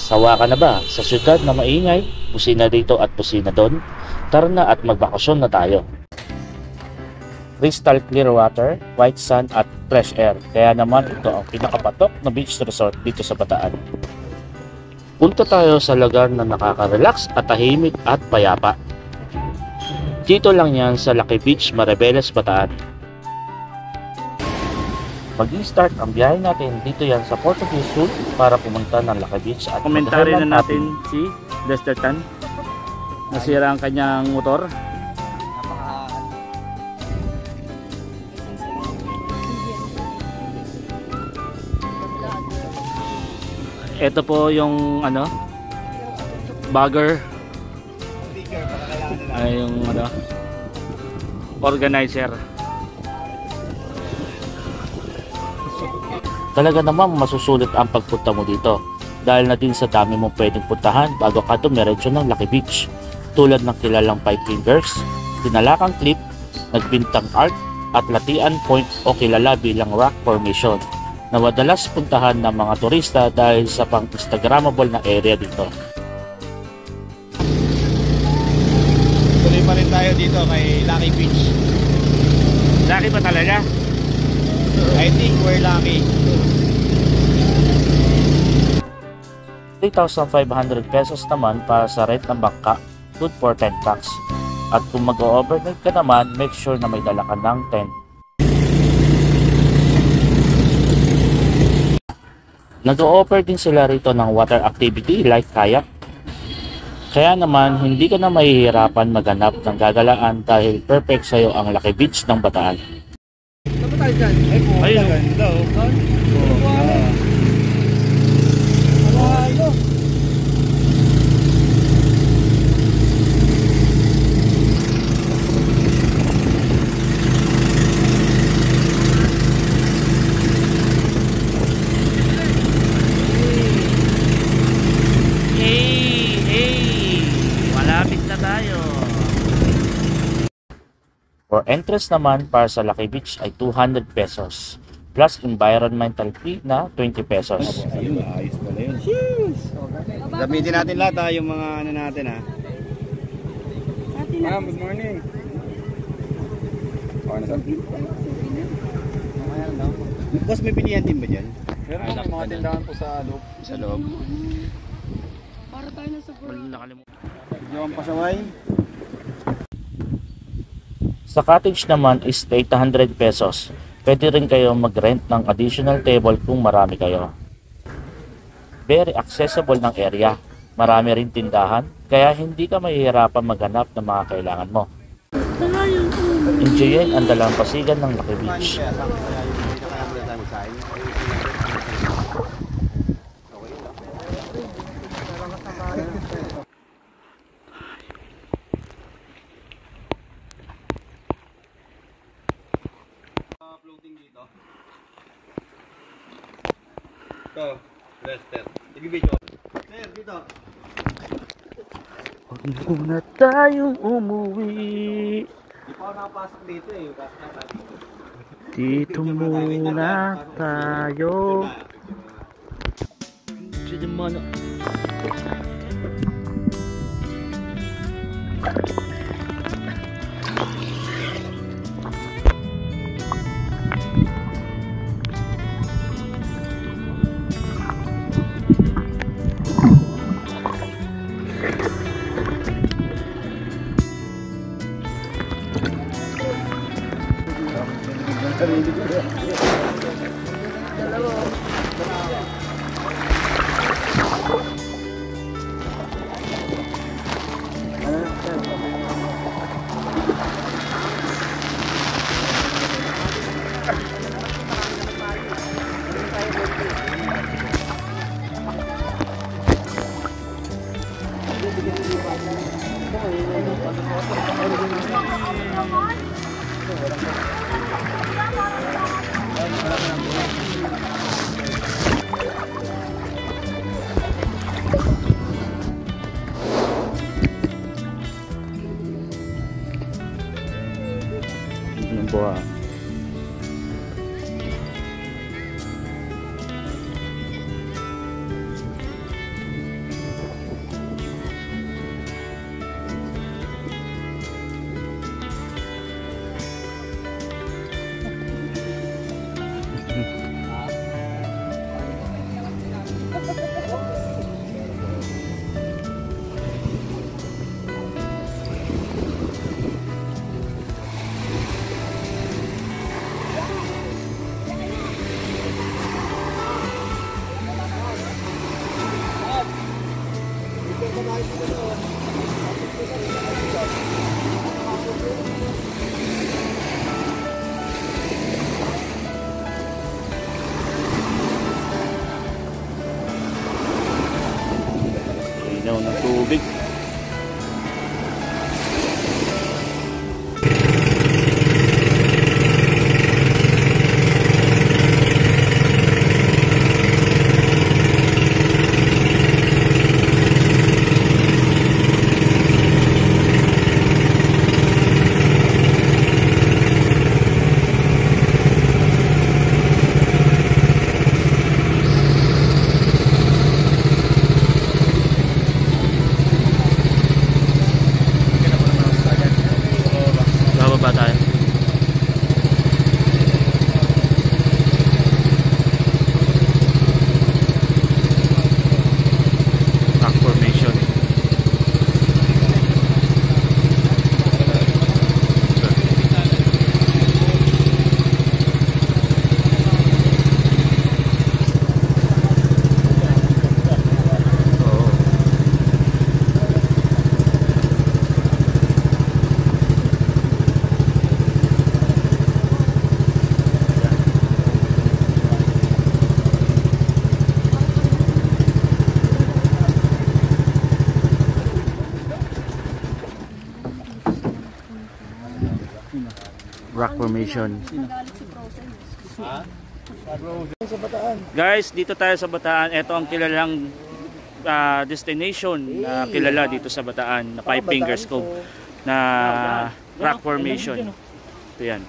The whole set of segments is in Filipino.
Sawa ka na ba sa syudad na maingay, busina dito at busina doon? Tara na at magbakasyon na tayo. Crystal clear water, white sand at fresh air. Kaya naman ito ang pinakapatok na beach resort dito sa Bataan. Punta tayo sa lugar na nakaka-relax at tahimik at payapa. Dito lang yan sa Lucky Beach, Maribeles, Bataan. Mag-i-start ang biyahe natin dito yan sa Portuguese Sud para pumunta ng Lucky Beach at komentary na natin si Lester Tan. Nasira ang kanyang motor. Ito po yung bagger ay yung organizer. Talaga namang masusulit ang pagpunta mo dito dahil na din sa dami mong pwedeng puntahan bago ka dumiretso ng Lucky Beach, tulad ng kilalang Five Fingers, Tinalakang Cliff, Nagbintang Arc at Latian Point o kilala bilang Rock Formation na madalas puntahan ng mga turista dahil sa pang-instagrammable na area dito. Tuloy pa rin tayo dito kay Lucky Beach. Lucky ba talaga? I think we're lucky. 3,500 pesos naman para sa rent ng bangka, good for 10 packs. At kung mag-overnight ka naman, make sure na may dala ka ng tent. Nag-o-offer din sila rito ng water activity like kayak. Kaya naman, hindi ka na mahihirapan maghanap ng gagalaan dahil perfect sa'yo ang Lucky Beach ng Bataan. Ayun, ganda oh. Malapit na tayo. For entrance naman para sa Lucky Beach ay 200 pesos plus environmental fee na 20 pesos. Ayun, ayos pala yun. Gamitin natin lahat yung mga natin Ma'am, good morning. Boss, may pilihan din ba dyan? Meron may mga tindahan po sa loob. Sa loob. Para tayo na sa Video ang pasaway. Sa cottage naman is 800 pesos. Pwede rin kayo mag-rent ng additional table kung marami kayo. Very accessible ng area. Marami rin tindahan, kaya hindi ka mahihirapan maghanap ng mga kailangan mo. Enjoyin ang dalampasigan ng Lucky Beach. Floating dito. Ito, Lester. Nag-video. Sir, dito. Huwag muna tayong umuwi. Di pa ako nakapasok dito eh. Dito muna tayo. Sige muna. Buha. Linaw ng tubig. Bababa tayo. Rock formation. Rock formation. Guys, dito tayo sa Bataan. Ito ang kilalang destination na kilala dito sa Bataan na Five Fingers Cove na rock formation. Ito yan.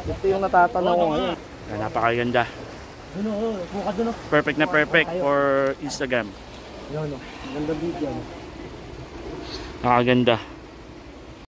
Ito yung natatanaw ko ngayon. Napakaganda. Perfect na perfect for Instagram. Ganda video. Napakaganda.